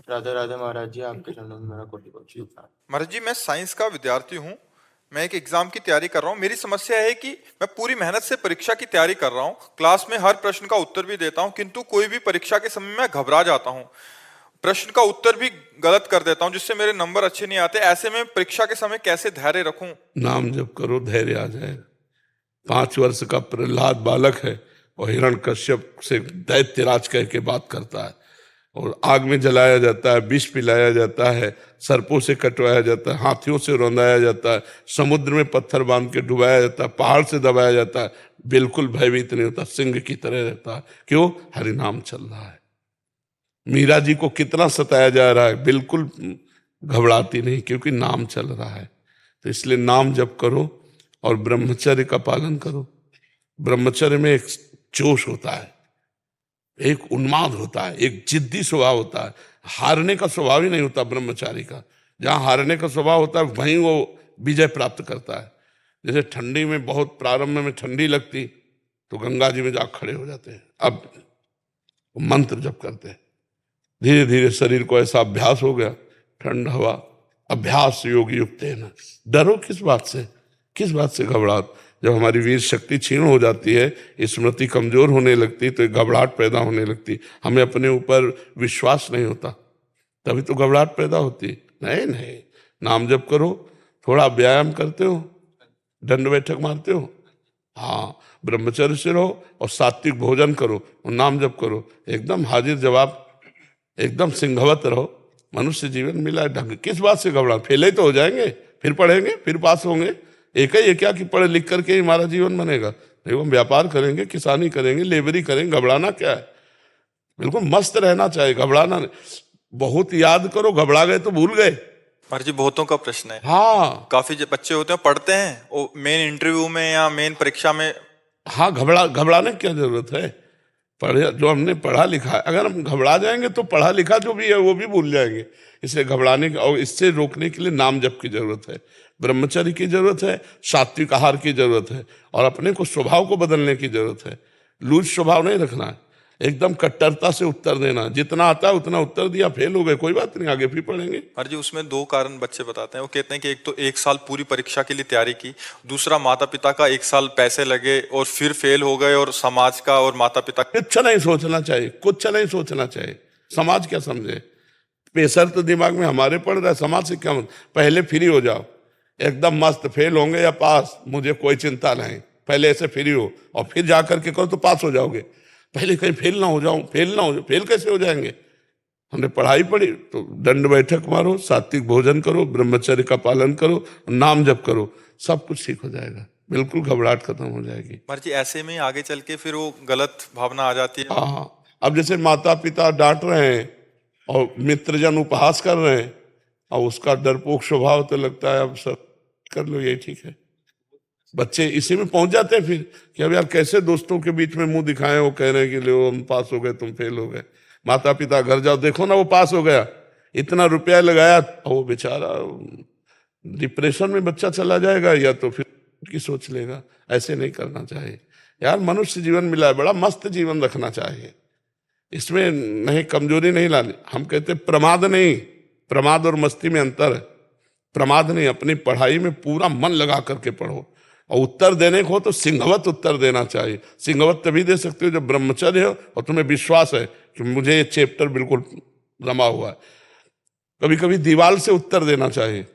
राधे राधे महाराज जी, आपके चरणों में मेरा कोटि कोटि प्रणाम। महाराज जी, मैं साइंस का विद्यार्थी हूँ। मैं एक एग्जाम की तैयारी कर रहा हूँ। मेरी समस्या है कि मैं पूरी मेहनत से परीक्षा की तैयारी कर रहा हूँ, क्लास में हर प्रश्न का उत्तर भी देता हूँ, किंतु कोई भी परीक्षा के समय मैं घबरा जाता हूँ, प्रश्न का उत्तर भी गलत कर देता हूँ, जिससे मेरे नंबर अच्छे नहीं आते। ऐसे में परीक्षा के समय कैसे धैर्य रखूं? नाम जप करो, धैर्य आ जाएगा। 5 वर्ष का प्रहलाद बालक है और हिरण्यकश्यप से दैत्यराज कह के बात करता है, और आग में जलाया जाता है, विष पिलाया जाता है, सर्पों से कटवाया जाता है, हाथियों से रौंदाया जाता है, समुद्र में पत्थर बांध के डुबाया जाता है, पहाड़ से दबाया जाता है, बिल्कुल भयभीत नहीं होता, सिंह की तरह रहता है। क्यों? हरि नाम चल रहा है। मीरा जी को कितना सताया जा रहा है, बिल्कुल घबराती नहीं, क्योंकि नाम चल रहा है। तो इसलिए नाम जप करो और ब्रह्मचर्य का पालन करो। ब्रह्मचर्य में एक जोश होता है, एक उन्माद होता है, एक जिद्दी स्वभाव होता है। हारने का स्वभाव ही नहीं होता ब्रह्मचारी का। जहां हारने का स्वभाव होता है वहीं वो विजय प्राप्त करता है। जैसे ठंडी में बहुत प्रारंभ में ठंडी लगती तो गंगा जी में जा खड़े हो जाते हैं, अब मंत्र जप करते हैं। धीरे धीरे शरीर को ऐसा अभ्यास हो गया, ठंड हवा, अभ्यास योग युक्त है ना। डरो किस बात से, किस बात से घबराहट? जब हमारी वीर शक्ति क्षीण हो जाती है, स्मृति कमजोर होने लगती, तो एक घबराहट पैदा होने लगती। हमें अपने ऊपर विश्वास नहीं होता, तभी तो घबराहट पैदा होती। नहीं नहीं, नाम जप करो, थोड़ा व्यायाम करते हो, दंड बैठक मारते हो, हाँ, ब्रह्मचर्य से रहो और सात्विक भोजन करो और नाम जप करो, एकदम हाजिर जवाब, एकदम सिंहवत रहो। मनुष्य जीवन मिला है ढंग, किस बात से घबरा? फेले तो हो जाएंगे, फिर पढ़ेंगे, फिर पास होंगे। एक ही है क्या कि पढ़ लिख करके ही हमारा जीवन बनेगा? देखो, हम व्यापार करेंगे, किसानी करेंगे, लेबरी करेंगे, घबराना क्या है? बिल्कुल मस्त रहना चाहिए, घबराना नहीं। बहुत याद करो, घबरा गए तो भूल गए। महाराज जी, बहुतों का प्रश्न है। हाँ, काफी जो बच्चे होते हैं पढ़ते हैं, वो मेन इंटरव्यू में या मेन परीक्षा में। हाँ, घबराने की क्या जरूरत है? पढ़े जो हमने पढ़ा लिखा है, अगर हम घबरा जाएंगे तो पढ़ा लिखा जो भी है वो भी भूल जाएंगे। इसलिए घबराने और इससे रोकने के लिए नाम जप की जरूरत है, ब्रह्मचर्य की जरूरत है, सात्विक आहार की जरूरत है, और अपने को स्वभाव को बदलने की जरूरत है। लूज स्वभाव नहीं रखना है, एकदम कट्टरता से उत्तर देना। जितना आता है उतना उत्तर दिया, फेल हो गए, कोई बात नहीं, आगे फिर पढ़ेंगे। महाराज जी, उसमें दो कारण बच्चे बताते हैं। वो कहते हैं कि एक तो 1 साल पूरी परीक्षा के लिए तैयारी की, दूसरा माता पिता का 1 साल पैसे लगे और फिर फेल हो गए, और समाज का और माता पिता। कुछ नहीं सोचना चाहिए, कुछ नहीं सोचना चाहिए। समाज क्या समझे? प्रेशर तो दिमाग में हमारे पड़ रहा है, समाज से क्या मतलब? पहले फ्री हो जाओ, एकदम मस्त, फेल होंगे या पास मुझे कोई चिंता नहीं, पहले ऐसे फ्री हो और फिर जा करके करो तो पास हो जाओगे। पहले कहीं फेल ना हो जाऊं, फेल ना हो जाओ, फेल कैसे हो जाएंगे? हमने पढ़ाई पढ़ी तो दंड बैठक मारो, सात्विक भोजन करो, ब्रह्मचर्य का पालन करो, नाम जप करो, सब कुछ ठीक हो जाएगा, बिल्कुल घबराहट खत्म हो जाएगी। महाराज जी, ऐसे में आगे चल के फिर वो गलत भावना आ जाती है। हाँ, अब जैसे माता पिता डांट रहे हैं और मित्रजन उपहास कर रहे हैं, और उसका डरपोक स्वभाव, तो लगता है अब सब कर लो, यही ठीक है। बच्चे इसी में पहुंच जाते हैं फिर कि अब यार कैसे दोस्तों के बीच में मुंह दिखाएं, वो कह रहे हैं कि लो हम पास हो गए, तुम फेल हो गए। माता पिता घर जाओ, देखो ना वो पास हो गया, इतना रुपया लगाया, और वो बेचारा डिप्रेशन में बच्चा चला जाएगा, या तो फिर की सोच लेगा। ऐसे नहीं करना चाहिए यार, मनुष्य जीवन मिला है, बड़ा मस्त जीवन रखना चाहिए, इसमें नहीं कमजोरी नहीं लानी। हम कहते प्रमाद नहीं, प्रमाद और मस्ती में अंतर है। प्रमाद नहीं, अपनी पढ़ाई में पूरा मन लगा करके पढ़ो, और उत्तर देने को हो तो सिंहवत उत्तर देना चाहिए। सिंहवत तभी दे सकते हो जब ब्रह्मचर्य हो और तुम्हें विश्वास है कि मुझे ये चैप्टर बिल्कुल रमा हुआ है। कभी कभी दीवार से उत्तर देना चाहिए,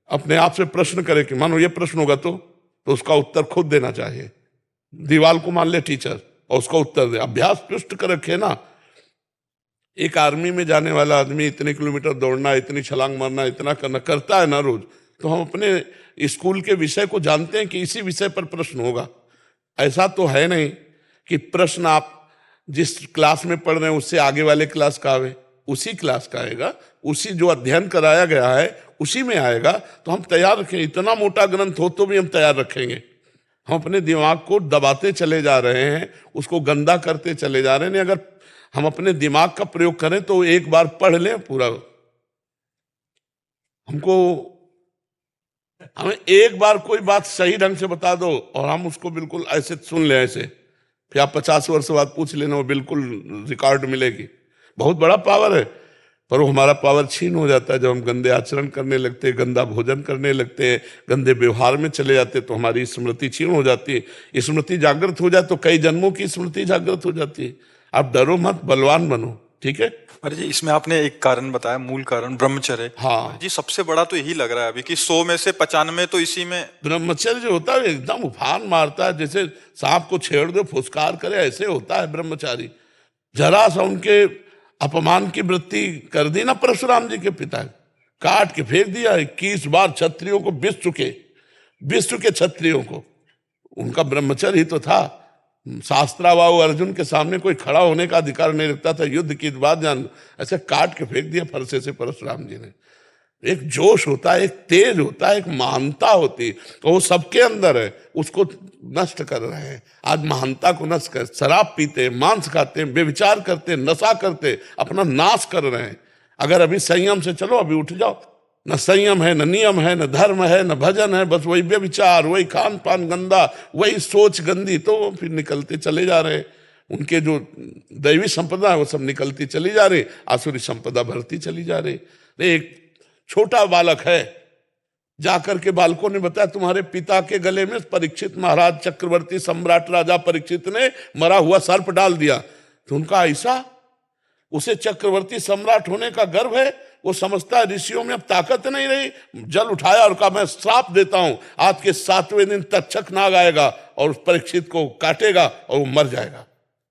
अपने आप से प्रश्न करे कि मानो ये प्रश्न होगा तो उसका उत्तर खुद देना चाहिए। दीवार को मान ले टीचर और उसका उत्तर दे, अभ्यास पुष्ट कर रखे ना। एक आर्मी में जाने वाला आदमी इतने किलोमीटर दौड़ना, इतनी छलांग मारना, इतना करना करता है ना रोज, तो हम अपने स्कूल के विषय को जानते हैं कि इसी विषय पर प्रश्न होगा। ऐसा तो है नहीं कि प्रश्न आप जिस क्लास में पढ़ रहे हैं उससे आगे वाले क्लास का आवे, उसी क्लास का आएगा, उसी जो अध्ययन कराया गया है उसी में आएगा। तो हम तैयार रखें, इतना मोटा ग्रंथ हो तो भी हम तैयार रखेंगे। हम अपने दिमाग को दबाते चले जा रहे हैं, उसको गंदा करते चले जा रहे हैं। अगर हम अपने दिमाग का प्रयोग करें तो एक बार पढ़ लें पूरा, हमें एक बार कोई बात सही ढंग से बता दो और हम उसको बिल्कुल ऐसे सुन लें, ऐसे फिर आप 50 वर्ष बाद पूछ लेना, वो बिल्कुल रिकॉर्ड मिलेगी। बहुत बड़ा पावर है। पर वो हमारा पावर छीन हो जाता है जब हम गंदे आचरण करने लगते हैं, गंदा भोजन करने लगते हैं, गंदे व्यवहार में चले जाते हैं, तो हमारी स्मृति छीन हो जाती है। स्मृति जागृत हो जाए तो कई जन्मों की स्मृति जागृत हो जाती है। आप डरो मत, बलवान बनो, ठीक है। अरे जी, इसमें आपने एक कारण बताया, मूल कारण ब्रह्मचर्य। हाँ जी, सबसे बड़ा तो यही लग रहा है अभी कि 100 में से 95 तो इसी में। ब्रह्मचर्य जो होता है एकदम उफान मारता है, जैसे सांप को छेड़ दो फुसकार करे, ऐसे होता है ब्रह्मचारी। जरा सा उनके अपमान की वृत्ति कर दी ना परशुराम जी के पिता, काट के फेंक दिया। 21 बार क्षत्रियों को विश्व के क्षत्रियों को, उनका ब्रह्मचर्य ही तो था। शास्त्राबाहु अर्जुन के सामने कोई खड़ा होने का अधिकार नहीं रखता था, युद्ध की बात जान, ऐसे काट के फेंक दिया फरसे से परशुराम जी ने। एक जोश होता है, एक तेज होता है, एक महानता होती है, तो वो सबके अंदर है, उसको नष्ट कर रहे हैं। आज महानता को नष्ट कर, शराब पीते, मांस खाते, बेविचार करते, नशा करते, अपना नाश कर रहे हैं। अगर अभी संयम से चलो, अभी उठ जाओ। न संयम है, न नियम है, न धर्म है, न भजन है, बस वही व्यभिचार, वही खान पान गंदा, वही सोच गंदी, तो फिर निकलते चले जा रहे हैं। उनके जो दैवी संपदा है वो सब निकलती चली जा रही, आसुरी संपदा बढ़ती चली जा रही। एक छोटा बालक है, जाकर के बालकों ने बताया तुम्हारे पिता के गले में परीक्षित महाराज चक्रवर्ती सम्राट राजा परीक्षित ने मरा हुआ सर्प डाल दिया। तो उनका ऐसा, उसे चक्रवर्ती सम्राट होने का गर्व है, वो समझता है ऋषियों में अब ताकत नहीं रही। जल उठाया और कहा मैं श्राप देता हूं, आज के 7वें दिन तक्षक नाग आएगा और उस परीक्षित को काटेगा और वो मर जाएगा।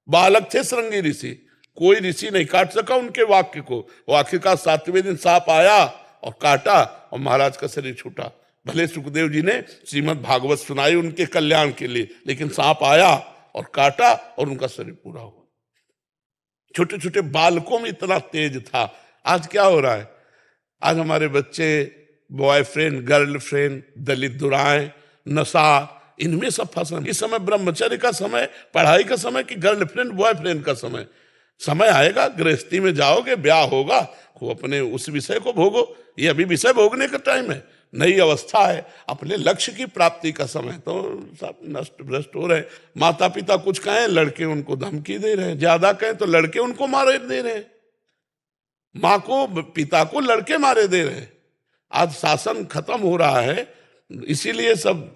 बालक थे श्रृंगी ऋषि, कोई ऋषि नहीं काट सका उनके वाक्य को। वो आखिरकार 7वें दिन सांप आया और काटा और महाराज का शरीर छूटा। भले सुखदेव जी ने श्रीमद् भागवत सुनाई उनके कल्याण के लिए, लेकिन सांप आया और काटा और उनका शरीर पूरा हुआ। छोटे छोटे बालकों में इतना तेज था। आज क्या हो रहा है? आज हमारे बच्चे बॉयफ्रेंड, गर्लफ्रेंड, दलित दुराएं, नशा, इनमें सब फंसे। इस समय ब्रह्मचर्य का समय, पढ़ाई का समय कि गर्लफ्रेंड बॉयफ्रेंड का समय? समय आएगा, गृहस्थी में जाओगे, ब्याह होगा, वो अपने उस विषय को भोगो। ये अभी विषय भोगने का टाइम है, नई अवस्था है, अपने लक्ष्य की प्राप्ति का समय। तो सब नष्ट भ्रष्ट हो रहे। माता पिता कुछ कहें, लड़के उनको धमकी दे रहे हैं, ज्यादा कहें तो लड़के उनको मारे दे रहे हैं, माँ को पिता को लड़के मारे दे रहे हैं। आज शासन खत्म हो रहा है, इसीलिए सब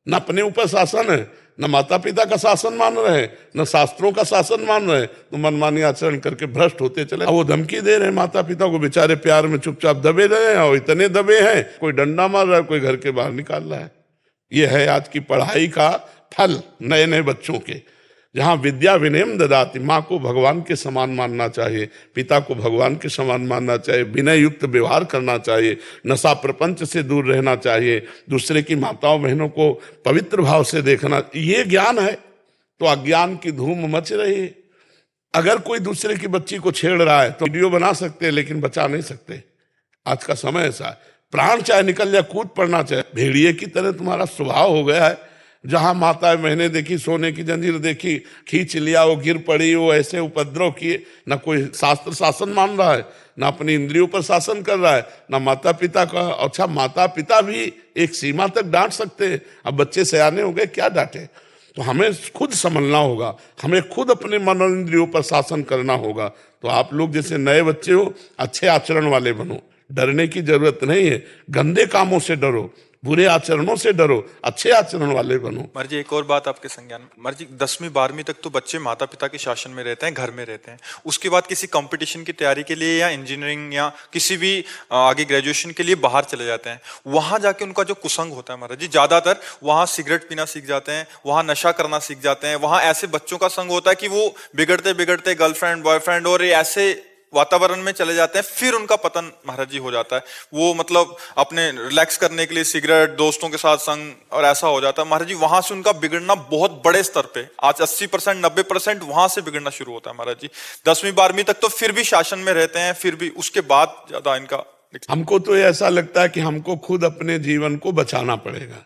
न अपने ऊपर शासन है, न माता पिता का शासन मान रहे हैं, न शास्त्रों का शासन मान रहे हैं, तो मनमानी आचरण करके भ्रष्ट होते चले। वो धमकी दे रहे हैं माता पिता को, बेचारे प्यार में चुपचाप दबे रहे हैं, और इतने दबे हैं, कोई डंडा मार रहा है, कोई घर के बाहर निकाल रहा है। ये है आज की पढ़ाई का फल नए नए बच्चों के। जहाँ विद्या विनयम ददाति, माँ को भगवान के समान मानना चाहिए, पिता को भगवान के समान मानना चाहिए, विनय युक्त व्यवहार करना चाहिए, नशा प्रपंच से दूर रहना चाहिए, दूसरे की माताओं बहनों को पवित्र भाव से देखना, ये ज्ञान है। तो अज्ञान की धूम मच रही है। अगर कोई दूसरे की बच्ची को छेड़ रहा है तो वीडियो बना सकते हैं, लेकिन बचा नहीं सकते। आज का समय ऐसा है, प्राण चाहे निकल जाए, कूद पड़ना चाहिए। भेड़िए की तरह तुम्हारा स्वभाव हो गया है। जहां माता मैंने देखी, सोने की जंजीर देखी, खींच लिया, वो गिर पड़ी, वो ऐसे उपद्रव किए। ना कोई शास्त्र शासन मान रहा है, ना अपनी इंद्रियों पर शासन कर रहा है, ना माता पिता का। अच्छा, माता पिता भी एक सीमा तक डांट सकते हैं, अब बच्चे सयाने हो गए, क्या डांटे? तो हमें खुद समझना होगा, हमें खुद अपने मन और इंद्रियों पर शासन करना होगा। तो आप लोग जैसे नए बच्चे हो, अच्छे आचरण वाले बनो, डरने की जरूरत नहीं है। गंदे कामों से डरो, बुरे आचरणों से डरो, अच्छे आचरण वाले बनो। मर्जी एक और बात आपके संज्ञान में, मर्जी 10वीं 12वीं तक तो बच्चे माता पिता के शासन में रहते हैं, घर में रहते हैं। उसके बाद किसी कंपटीशन की तैयारी के लिए या इंजीनियरिंग या किसी भी आगे ग्रेजुएशन के लिए बाहर चले जाते हैं। वहां जाके उनका जो कुसंग होता है महाराज जी, ज्यादातर वहां सिगरेट पीना सीख जाते हैं, वहां नशा करना सीख जाते हैं, वहां ऐसे बच्चों का संग होता है कि वो बिगड़ते बिगड़ते गर्लफ्रेंड बॉयफ्रेंड और ऐसे वातावरण में चले जाते हैं। फिर उनका पतन महाराज जी हो जाता है। वो मतलब अपने रिलैक्स करने के लिए सिगरेट, दोस्तों के साथ संग, और ऐसा हो जाता है महाराज जी। वहां से उनका बिगड़ना बहुत बड़े स्तर पे, आज 80% 90% वहां से बिगड़ना शुरू होता है महाराज जी। 10वीं 12वीं तक तो फिर भी शासन में रहते हैं, फिर भी उसके बाद ज्यादा इनका। हमको तो ऐसा लगता है कि हमको खुद अपने जीवन को बचाना पड़ेगा।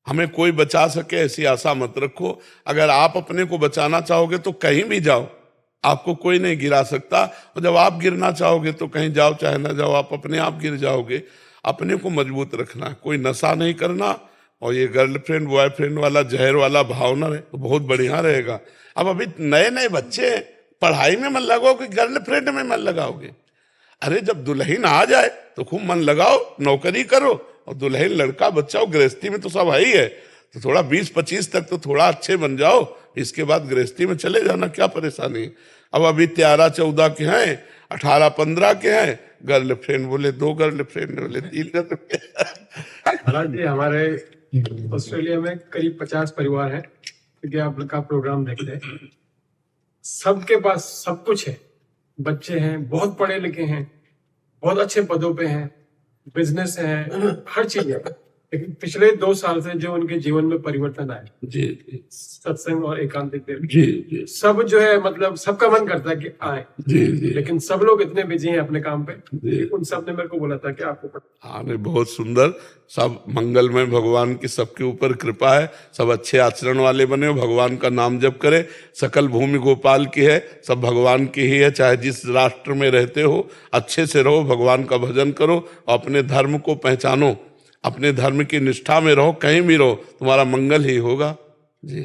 हमें कोई बचा सके ऐसी आशा मत रखो। अगर आप अपने को बचाना चाहोगे तो कहीं भी जाओ, आपको कोई नहीं गिरा सकता। और जब आप गिरना चाहोगे तो कहीं जाओ चाहे ना जाओ, आप अपने आप गिर जाओगे। अपने को मजबूत रखना, कोई नशा नहीं करना, और ये गर्लफ्रेंड बॉयफ्रेंड वाला जहर वाला भाव ना रहे तो बहुत बढ़िया रहेगा। अब अभी नए नए बच्चे पढ़ाई में मन लगाओगे, गर्लफ्रेंड में मन लगाओगे? अरे जब दुल्हन आ जाए तो खूब मन लगाओ, नौकरी करो, और दुल्हन लड़का बच्चा, गृहस्थी में तो सब है ही है, तो थोड़ा 20-25 तक तो थोड़ा अच्छे बन जाओ, इसके बाद गृहस्थी में चले जाना, क्या परेशानी। अब अभी 13-14 के हैं, 18-15 के हैं, गर्लफ्रेंड बोले 2 गर्लफ्रेंड, बोले 3 गर्लफ्रेंड। महाराज जी, हमारे ऑस्ट्रेलिया में करीब 50 परिवार हैं, क्योंकि आप का प्रोग्राम देखते हैं, सबके पास सब कुछ है, बच्चे हैं, बहुत पढ़े लिखे हैं, बहुत अच्छे पदों पे हैं, बिजनेस है, हर चीज है, लेकिन पिछले 2 साल से जो उनके जीवन में परिवर्तन आया, जी जी सत्संग और एकांतिक देव, जी जी सब जो है मतलब सबका मन करता है कि आए, जी जी। लेकिन सब लोग इतने बिजी हैं अपने काम पे, जी। उन सब ने मेरे को बोला था कि आपको हाँ नहीं, बहुत सुंदर, सब मंगलमय, भगवान की सबके ऊपर कृपा है, सब अच्छे आचरण वाले बने हो, भगवान का नाम जप करे, सकल भूमि गोपाल की है, सब भगवान की ही है, चाहे जिस राष्ट्र में रहते हो अच्छे से रहो, भगवान का भजन करो, अपने धर्म को पहचानो, अपने धर्म की निष्ठा में रहो, कहीं भी रहो, तुम्हारा मंगल ही होगा जी।